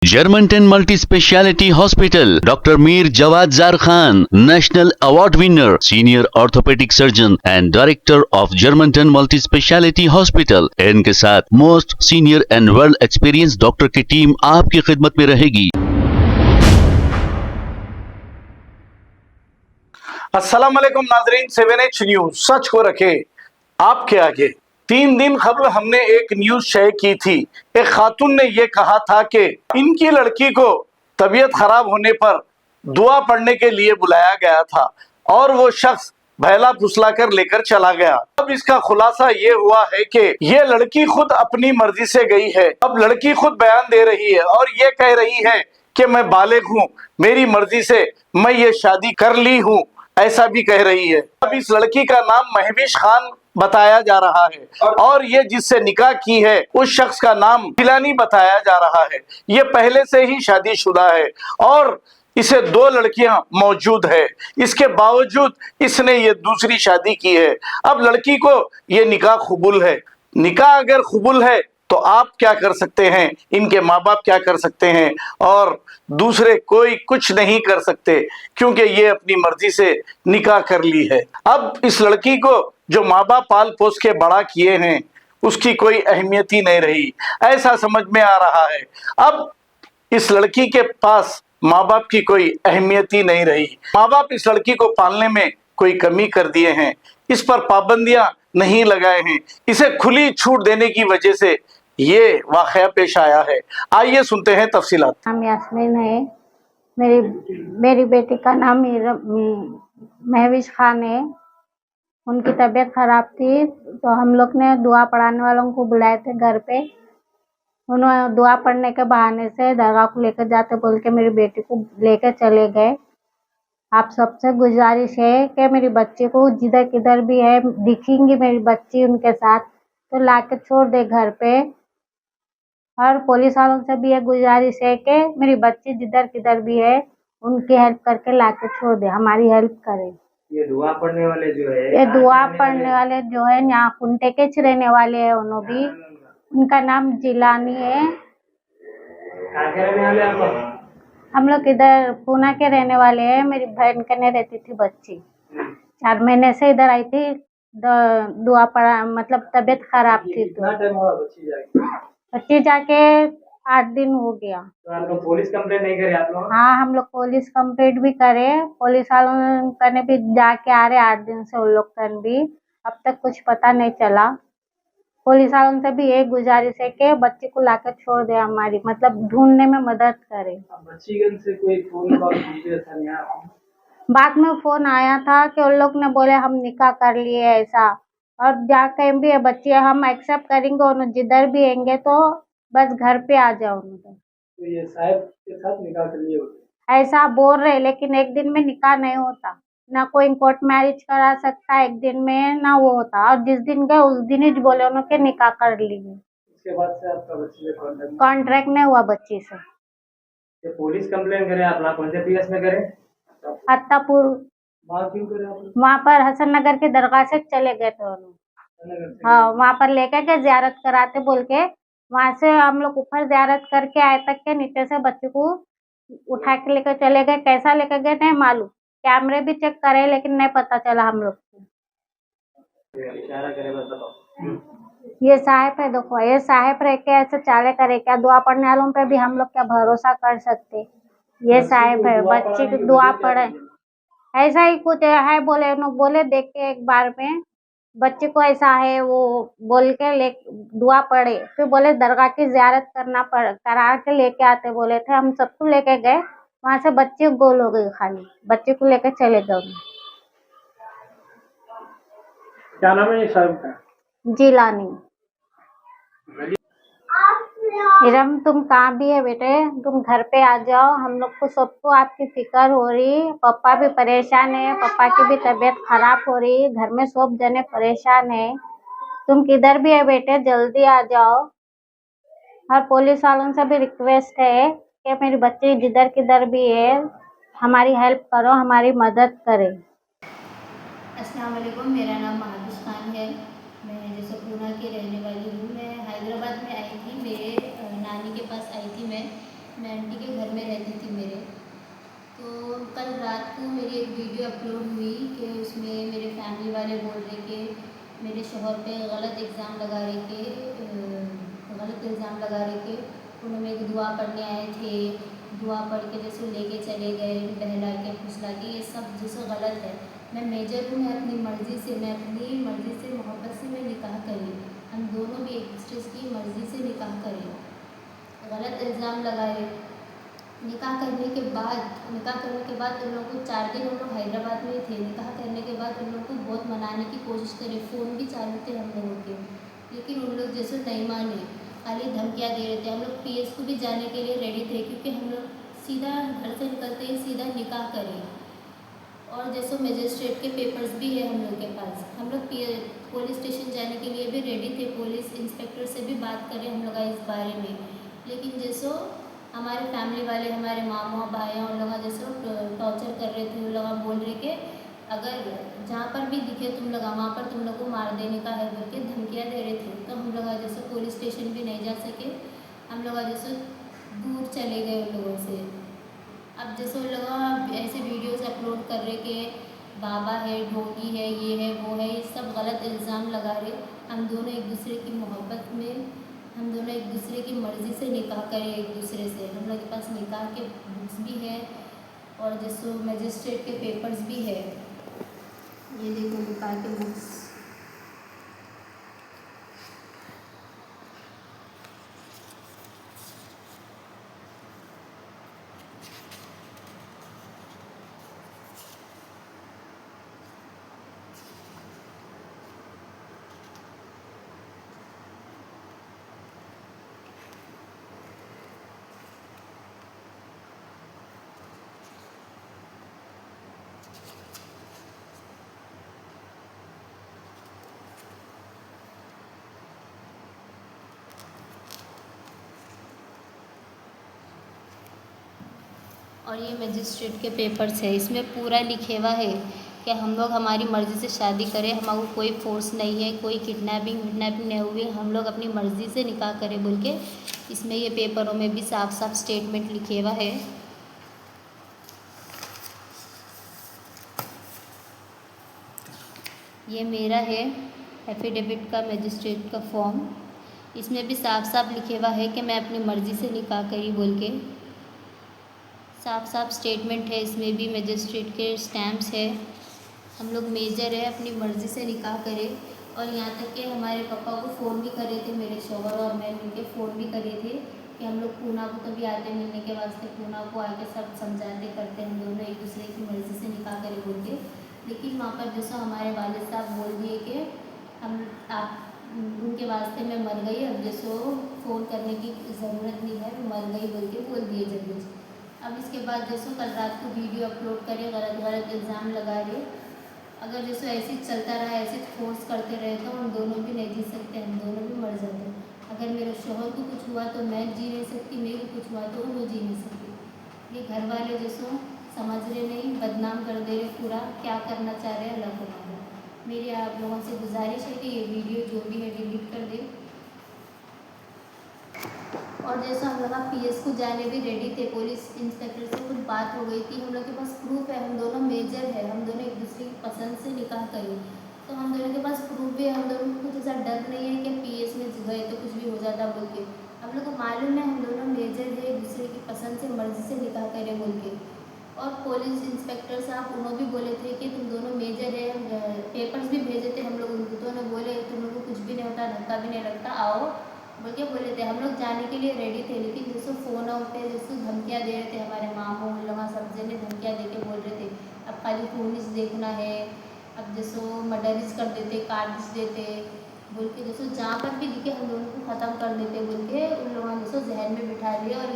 Germanton multi speciality hospital, doctor Mir Jawad jar Khan, national award winner, senior orthopaedic surgeon and director of Germanton multi speciality hospital. इनके साथ most senior and well experience doctor की team आपकी खिदमत में रहेगी। अस्सलाम वालेकुम नाजरीन, 7H न्यूज सच को रखे आपके आगे। 3 दिन कबल हमने एक न्यूज शेयर की थी। एक खातून ने यह कहा था कि इनकी लड़की को तबीयत खराब होने पर दुआ पढ़ने के लिए बुलाया गया था और वो शख्स बहला फुसला कर लेकर चला गया। अब इसका खुलासा ये हुआ है कि ये लड़की खुद अपनी मर्जी से गई है। अब लड़की खुद बयान दे रही है और ये कह रही है कि मैं बालिग हूँ, मेरी मर्जी से मैं ये शादी कर ली हूँ, ऐसा भी कह रही है। अब इस लड़की का नाम महविश खान बताया जा रहा है और ये जिससे निकाह की है उस शख्स का नाम जिलानी बताया जा रहा है। ये पहले से ही शादीशुदा है और इसे 2 लड़कियां मौजूद है। इसके बावजूद इसने ये दूसरी शादी की है। अब लड़की को ये निकाह कबूल है। निकाह अगर कबूल है तो आप क्या कर सकते हैं, इनके माँ बाप क्या कर सकते हैं और दूसरे कोई कुछ नहीं कर सकते, क्योंकि ये अपनी मर्जी से निकाह कर ली है। अब इस लड़की को जो माँ बाप पाल पोस के बड़ा किए हैं उसकी कोई अहमियत ही नहीं रही, ऐसा समझ में आ रहा है। अब इस लड़की के पास माँ बाप की कोई अहमियत ही नहीं रही। माँ बाप इस लड़की को पालने में कोई कमी कर दिए हैं, इस पर पाबंदियां नहीं लगाए हैं, इसे खुली छूट देने की वजह से ये वाकया पेश आया है। आइए सुनते हैं तफसीलात। नाम यास्मीन है। मेरी मेरी बेटी का नाम महविश खान है। उनकी तबीयत खराब थी तो हम लोग ने दुआ पढ़ाने वालों को बुलाए थे घर पे। उन्होंने दुआ पढ़ने के बहाने से दरगाह को लेकर जाते बोल के मेरी बेटी को लेकर चले गए। आप सबसे गुजारिश है कि मेरी बच्ची को जिधर किधर भी है दिखेंगी मेरी बच्ची उनके साथ तो लाके छोड़ दे घर पे। और पुलिस वालों से भी ये गुजारिश है कि मेरी बच्ची जिधर किधर भी है उनकी हेल्प करके लाके छोड़ दे, हमारी हेल्प करे। ये दुआ पढ़ने वाले जो है यहाँ कुंटे के रहने वाले हैं, उन्होंने भी उनका नाम जिलानी है। कहाँ के रहने वाले आप? हम लोग इधर पूना के रहने वाले हैं। मेरी बहन कने रहती थी बच्ची, 4 महीने से इधर आई थी। दुआ पढ़ा मतलब तबीयत खराब थी तो बच्ची जाके 8 दिन हो गया। तो आप लोग पुलिस कंप्लेंट नहीं करे आप लोग? हाँ, हम लोग पुलिस कंप्लेंट भी करे, पुलिस वालों कने भी जाके आ रहे 8 दिन से उन लोग कन भी, अब तक कुछ पता नहीं चला। पुलिस वालों से भी यही गुजारिश है कि बच्ची को लाकर छोड़ दे, हमारी मतलब ढूंढने में मदद करे। बच्ची से कोई फोन कॉल कीजिए था यहाँ? बाद में फोन आया था कि उन लोग ने बोले हम निकाह कर लिए ऐसा, और जाके भी बच्ची हम एक्सेप्ट करेंगे, उन्हें जिधर भी आएंगे तो बस घर पे आ जाओ उनका। तो ये साहब के साथ निकाह कर लिए होते ऐसा बोल रहे, लेकिन एक दिन में निकाह नहीं होता ना, कोई कोर्ट मैरिज करा सकता है एक दिन में ना वो होता। और जिस दिन गए उस दिन ही बोले उन्होंने निकाह कर लिए। उसके बाद से आपका बच्ची से कॉन्ट्रैक्ट नहीं हुआ बच्ची से। ये पुलिस कंप्लेंट करे आप लोग कौन से पीएस में करे? अत्तापुर वहाँ क्यों करे आप लोग? वहाँ पर हसन नगर के दरगाह से चले गए थे उन्होंने। हाँ, वहाँ पर लेके गए जियारत कराते बोल के, वहाँ से हम लोग ऊपर जियारत करके आए तक के नीचे से बच्चे को उठा के लेकर चले गए। कैसा लेकर गए नहीं मालूम, कैमरे भी चेक करे लेकिन नहीं पता चला हम लोग को। इशारा करे बस बताओ। ये साहेब है, देखो ये साहेब रह के ऐसे चाले करे क्या? दुआ पढ़ने वालों पे भी हम लोग क्या भरोसा कर सकते? ये साहेब है, बच्ची की दुआ पढ़े ऐसा ही कुछ है बोले, बोले देख के एक बार में बच्चे को ऐसा है वो बोल के ले दुआ पढ़े, फिर बोले दरगाह की जियारत करा के लेके आते बोले थे। हम सबको लेके गए, वहां से बच्चे गोल हो गई, खाली बच्चे को लेके चले गए। क्या नाम है साहब का? जिलानी। इरम तुम कहाँ भी है बेटे, तुम घर पे आ जाओ। हम लोग को सबको आपकी फिक्र हो रही, पापा भी परेशान है, पापा की भी तबीयत खराब हो रही, घर में सब जने परेशान है। तुम किधर भी है बेटे जल्दी आ जाओ। और पुलिस वालों से भी रिक्वेस्ट है कि मेरी बच्ची जिधर किधर भी है हमारी हेल्प करो, हमारी मदद करे। अस्सलाम वालेकुम, मेरा नाम महविश खान है। मैं जैसे पूना की रहने वाली हूँ। मैं हैदराबाद में आई थी, मेरे नानी के पास आई थी। मैं मैं आंटी के घर में रहती थी मेरे। तो कल रात को मेरी एक वीडियो अपलोड हुई कि उसमें मेरे फैमिली वाले बोल रहे कि मेरे शौहर पे गलत इल्ज़ाम लगा रहे कि उन्होंने एक दुआ पढ़ने आए थे, दुआ पढ़ के जैसे लेके चले गए बहला के फुसला के, ये सब जैसे गलत है। मैं मेजर हूँ, मैं अपनी मर्ज़ी से मोहब्बत से मैं निकाह करी, हम दोनों भी एक दूसरे की मर्ज़ी से निकाह करें। गलत इल्ज़ाम लगाए। निकाह करने के बाद उन लोगों को 4 दिन हम लोग हैदराबाद में ही थे। निकाह करने के बाद उन लोगों को बहुत मनाने की कोशिश करी, फ़ोन भी चालू थे हम लोगों के, लेकिन उन लोग जैसे नहीं माने, खाली धमकियाँ दे रहे थे। हम लोग पीएस को भी जाने के लिए रेडी थे, क्योंकि हम लोग सीधा घर से निकलते ही सीधा निकाह करें। और जैसे मजिस्ट्रेट के पेपर्स भी है हम लोग के पास, हम लोग पुलिस स्टेशन जाने के लिए भी रेडी थे। पुलिस इंस्पेक्टर से भी बात करें हम लोग इस बारे में, लेकिन जैसो हमारे फैमिली वाले, हमारे मामा भाइयों उन लोग जैसे टॉर्चर कर रहे थे। उन लोग बोल रहे कि अगर जहाँ पर भी दिखे तुम लोग वहाँ पर तुम लोग को मार देने का है बोल के धमकियाँ दे रहे थे। तो हम लोग जैसे पुलिस स्टेशन भी नहीं जा सके, हम लोग जैसे दूर चले गए उन लोगों से। अब जैसे उन लोग ऐसे वीडियोज़ अपलोड कर रहे कि बाबा है, ढोंगी है, ये है, वो है, ये सब गलत इल्ज़ाम लगा रहे। हम दोनों एक दूसरे की मोहब्बत में, हम दोनों एक दूसरे की मर्ज़ी से निकाह करें एक दूसरे से। हम लोग के पास निकाह के बुक्स भी है और जैसे मजिस्ट्रेट के पेपर्स भी है। ये देखो निकाह के बुक्स। और ये मजिस्ट्रेट के पेपर्स है, इसमें पूरा लिखे हुआ है कि हम लोग हमारी मर्ज़ी से शादी करें, हमारा कोई फोर्स नहीं है, कोई किडनैपिंग नहीं हुई, हम लोग अपनी मर्ज़ी से निकाह करें बोल के इसमें ये पेपरों में भी साफ साफ स्टेटमेंट लिखे हुआ है। ये मेरा है एफिडेविट का मजिस्ट्रेट का फॉर्म, इसमें भी साफ साफ लिखे हुआ है कि मैं अपनी मर्ज़ी से निकाह करी बोल के साफ साफ स्टेटमेंट है। इसमें भी मजिस्ट्रेट के स्टैम्प्स है, हम लोग मेजर है, अपनी मर्ज़ी से निकाह करें। और यहाँ तक कि हमारे पापा को फ़ोन भी करे थे मेरे शौहर और मैं उनके फ़ोन भी करे थे कि हम लोग पूना को कभी आते मिलने के वास्ते, पूना को आके सब समझाते करते हम दोनों एक दूसरे की मर्ज़ी से निकाह करें बोल के। लेकिन वहाँ पर जैसा हमारे वालिद साहब बोल दिए कि आप उनके वास्ते मैं मर गई, अब जैसो फ़ोन करने की ज़रूरत नहीं है, मर गई बोल के बोल दिए जल्दी। अब इसके बाद जैसो कल रात को वीडियो अपलोड करे, गलत इल्ज़ाम लगा रहे। अगर जैसे ऐसे चलता रहा, ऐसे फोर्स करते रहे तो हम दोनों भी नहीं जी सकते, हम दोनों भी मर जाते। अगर मेरे शौहर को कुछ हुआ तो मैं जी नहीं सकती, मेरे को कुछ हुआ तो वो जी नहीं सकती। ये घर वाले जैसो समझ रहे नहीं, बदनाम कर दे रहे पूरा, क्या करना चाह रहे हैं अल्लाह को मालूम। मेरी आप लोगों से गुजारिश है कि ये वीडियो जो भी है डिलीट कर दे। और जैसा हम लोग पीएस को जाने भी रेडी थे, पुलिस इंस्पेक्टर से कुछ बात हो गई थी, हम लोग के पास प्रूफ है, हम दोनों मेजर है, हम दोनों एक दूसरे की पसंद से निकाह करें, तो हम दोनों के पास प्रूफ भी है। हम दोनों को कुछ ऐसा डर नहीं है कि पीएस में गए तो कुछ भी हो जाता बोल के। हम लोग को मालूम है हम दोनों मेजर है, एक दूसरे की पसंद से मर्ज़ी से निकाह करें बोल के। और पुलिस इंस्पेक्टर साहब उन्होंने भी बोले थे कि तुम दोनों मेजर है, पेपर्स भी भेजे थे हम लोग उनको, तो उन्होंने बोले तुम लोग को कुछ भी नहीं होता, धक्का भी नहीं लगता, आओ बोल के बोले थे। हम लोग जाने के लिए रेडी थे, लेकिन जैसे फ़ोन पे जैसे धमकियाँ दे रहे थे हमारे मामू उन लोग सब जने धमकियाँ दे के बोल रहे थे अब खाली पुलिस देखना है, अब जैसे मर्डरिस कर देते, काट देते बोल के, जैसे जहाँ पर भी दिखे हम दोनों को ख़त्म कर देते बोल के उन लोगों ने जैसे जहन में बिठा लिया। और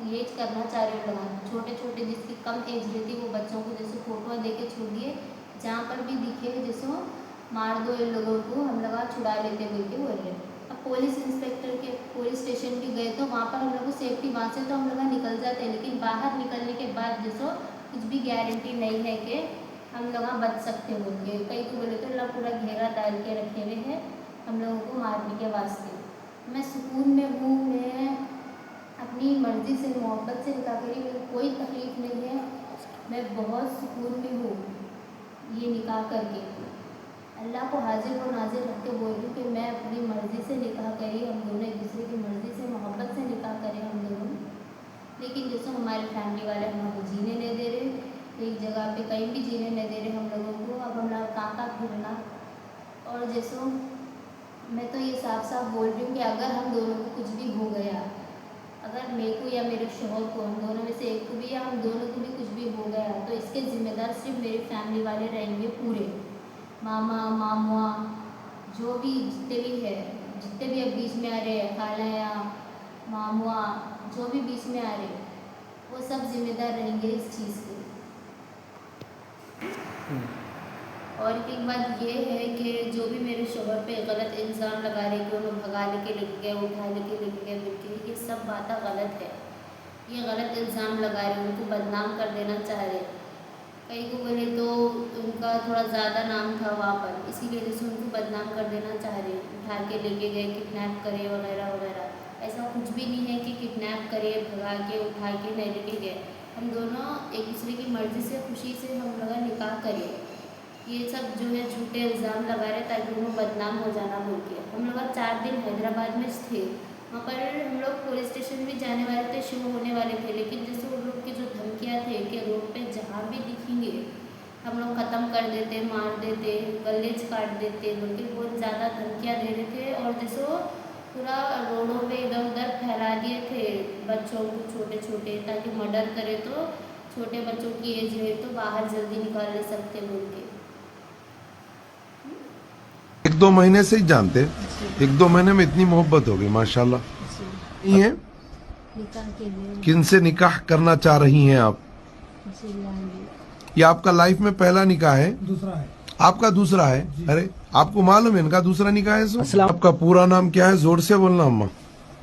ये करना चाह रहे उन लोग, छोटे छोटे जिसकी कम एज रहती वो बच्चों को जैसे फ़ोटो दे के छोड़ दिए, जहाँ पर भी दिखे जैसे मार दो इन लोगों को, हम लोग छुड़ा लेते बोल के बोल रहे। अब पुलिस इंस्पेक्टर के पुलिस स्टेशन भी गए तो वहाँ पर हम लोग को सेफ्टी, वहाँ से तो हम लोग निकल जाते हैं, लेकिन बाहर निकलने के बाद जैसो कुछ भी गारंटी नहीं है कि हम लोग बच सकते होंगे। कई तो बोले तो लोग पूरा घेरा डाल के रखे हुए हैं हम लोगों को मारने के वास्ते। मैं सुकून में हूँ, मैं अपनी मर्ज़ी से मोहब्बत से निकाह करी, मुझे कोई तकलीफ़ नहीं है, मैं बहुत सुकून में हूँ ये निकाह करके। अल्लाह को हाजिर व नाजिर रख के बोल रही हूँ कि मैं अपनी मर्ज़ी से निकाह करी, हम दोनों एक दूसरे की मर्ज़ी से मोहब्बत से निकाह करें हम दोनों। लेकिन जैसे हमारे फैमिली वाले हमको जीने नहीं दे रहे, एक जगह पे कहीं भी जीने नहीं दे रहे हम लोगों को, अब हम लोग कहाँ फिरना। और जैसे मैं तो ये साफ साफ बोल रही हूँ कि अगर हम दोनों को कुछ भी हो गया, अगर मेरे को या मेरे शौहर को, हम दोनों में से एक को भी या हम दोनों को भी कुछ भी हो गया, तो इसके ज़िम्मेदार सिर्फ मेरी फैमिली वाले रहेंगे पूरे, मामा मामुआ जो भी जितने भी है, जितने भी अब बीच में आ रहे हैं, खालाया मामुआ जो भी बीच में आ रहे, वो सब जिम्मेदार रहेंगे इस चीज़ के। और एक बात ये है कि जो भी मेरे शोहर पे गलत इल्ज़ाम लगा रहे कि उन्हें भगा लेके लेके गए, उठा लेके गए बिल्कुल, ये सब बातें गलत है। ये गलत इल्ज़ाम लगा रहे, उनको बदनाम कर देना चाह रहे। कई को बोले तो उनका थोड़ा ज़्यादा नाम था वहाँ पर, इसी वजह से उनको बदनाम कर देना चाह रहे, उठा के लेके गए, किडनैप करे वगैरह वगैरह। ऐसा कुछ भी नहीं है कि किडनैप करे, भगा के उठा के नहीं लेके गए। हम दोनों एक दूसरे की मर्ज़ी से खुशी से हम लोग निकाह करें। ये सब जो है झूठे इल्ज़ाम लगा रहे ताकि उन्हें बदनाम हो जाना बोल के। हम लोग 4 दिन हैदराबाद में थे, वहाँ पर हम लोग पुलिस स्टेशन भी जाने वाले थे, शो होने वाले थे, लेकिन जैसे उन लोग की जो धमकियाँ थे कि रोड पे जहाँ भी दिखेंगे हम लोग ख़त्म कर देते, मार देते, गलेज काट देते, बल्कि बहुत ज़्यादा धमकियाँ दे रहे थे। और जैसे वो पूरा रोडों पे इधर उधर फैला दिए थे बच्चों को, छोटे छोटे, ताकि मर्डर करे तो छोटे बच्चों की एज है तो बाहर जल्दी निकाल ले सकते बोल के। 1-2 महीने से ही जानते, 1-2 महीने में इतनी मोहब्बत हो गई माशाल्लाह। ये निकाह के लिए किन से निकाह करना चाह रही हैं आप? ये आपका लाइफ में पहला निकाह है? दूसरा है। आपका दूसरा है? अरे आपको मालूम है इनका दूसरा निकाह है? सो आपका पूरा नाम क्या है? जोर से बोलना अम्मा।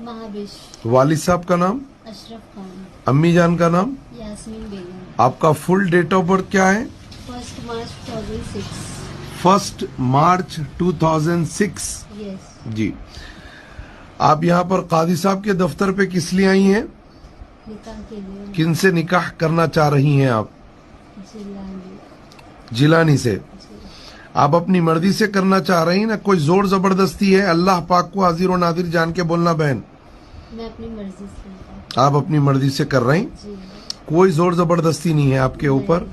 महाबेश। वालिद साहब का नाम? अशरफ खान। अम्मी जान का नाम? यास्मीन बेगम। आपका फुल डेट ऑफ बर्थ क्या है? 1 मार्च 2006। 1 मार्च 2006। यस। जी। आप यहाँ पर कादी साहब के दफ्तर पे किस लिए आई हैं? निकाह के लिए। किन से निकाह करना चाह रही हैं आप? जिलानी से। आप अपनी मर्जी से करना चाह रही हैं ना, कोई जोर जबरदस्ती है? अल्लाह पाक को हाजिर और नादिर जान के बोलना बहन। मैं अपनी मर्जी से। आप अपनी मर्जी से कर रही, कोई जोर जबरदस्ती नहीं है आपके ऊपर।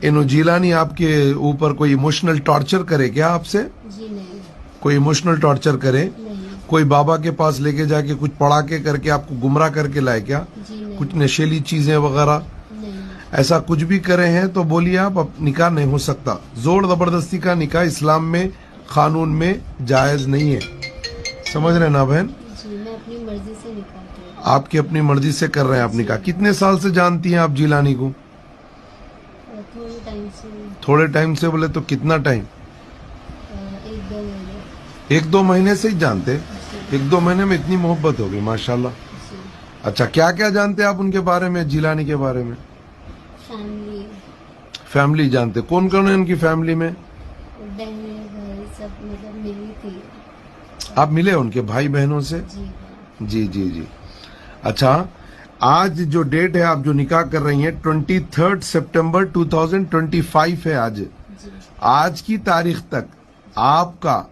इन जिलानी आपके ऊपर कोई इमोशनल टॉर्चर करे क्या आपसे? जी नहीं। कोई इमोशनल टॉर्चर करे? नहीं। कोई बाबा के पास लेके जाके कुछ पढ़ा के करके आपको गुमराह करके लाए क्या? जी नहीं। कुछ नशीली चीजें वगैरह नहीं। ऐसा कुछ भी करे हैं तो बोलिए आप, अब निकाह नहीं हो सकता। जोर जबरदस्ती का निकाह इस्लाम में कानून में जायज नहीं है, समझ रहे ना बहन? जी मैं अपनी मर्जी से निकाह कर रही हूँ। आपकी अपनी मर्जी से कर रहे हैं आप निकाह। कितने साल से जानती हैं आप जिलानी को? थोड़े टाइम से। थोड़े टाइम से बोले तो कितना टाइम? 1-2 महीने। 1-2 महीने से ही जानते? 1-2 महीने में इतनी मोहब्बत हो गई माशाल्लाह। अच्छा, क्या क्या जानते हैं आप उनके बारे में, जिलानी के बारे में? फैमिली। फैमिली जानते? कौन कौन है उनकी फैमिली में? बहनें भाई सब मतलब मिली थी। आप मिले उनके भाई बहनों से? जी। जी। अच्छा, आज जो डेट है आप जो निकाह कर रही हैं 23 सितंबर 2025 है आज। आज की तारीख तक आपका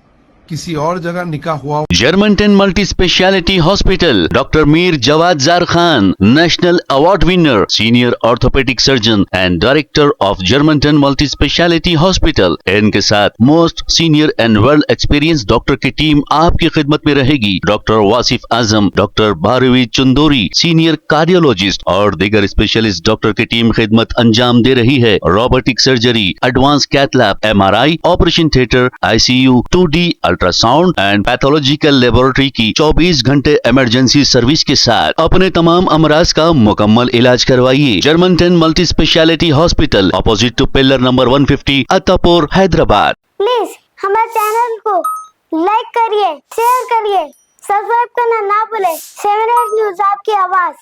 किसी और जगह निकाह हुआ? Germanton multi speciality hospital, doctor Mir Jawad jar Khan, national award winner, senior orthopaedic surgeon and director of Germanton multi speciality hospital. इनके साथ most senior and world experience doctor की टीम आपकी खिदमत में रहेगी। Doctor Wasif Azam, doctor Bharvi Chandori, senior cardiologist और दीगर स्पेशलिस्ट डॉक्टर की टीम खिदमत अंजाम दे रही है। Robotic surgery, advance cath lab, MRI, operation theatre, ICU, 2D ultrasound and pathological laboratory की 24 घंटे इमरजेंसी सर्विस के साथ अपने तमाम अमराज का मुकम्मल इलाज करवाइए। Germanton multi speciality hospital, opposite to pillar number 150, Attapur, Hyderabad. Please हमारे चैनल को लाइक करिए, शेयर करिए, सब्सक्राइब करना ना भूले। 7 न्यूज़ आपकी आवाज।